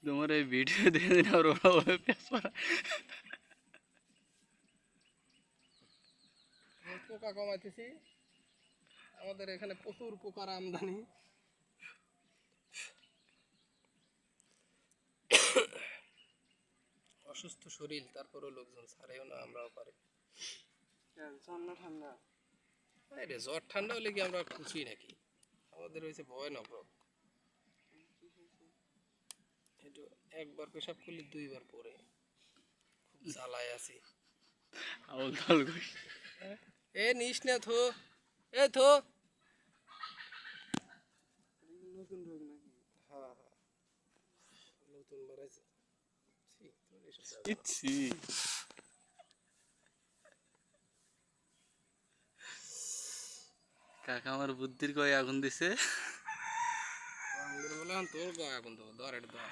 তোমার এই ভিডিও দেখে দিন আর ওরা ওরা পেঁচ মারা। পোকা কমাইতেছি, আমাদের এখানে প্রচুর পোকার আমদানি। অসুস্থ শরীর, তারপরেও লোকজন ছাড়েও না, আমরাও পারি। ঠান্ডা ঠান্ডা আরে জ্বর ঠান্ডা হলে কি আমরা খুশি নাকি? আমাদের হয়েছে ভয়ানক রোগ। একটু একবার পেশাব করলে দুইবার পরে, খুব জ্বালায় আছি। আউল তাউল করি। এ নিস না থো, এ থো। নতুন রোগ নাকি? হ্যাঁ হ্যাঁ, নতুন বাড়াইছে। ছি, তোর এসব জ্বালা। ইচ্ছি কাকা আমার বুদ্ধির কয় আগুন দিছে। আঙ্গুর বলে তোর গায়ে আগুন দেবো, ধর এটা ধর।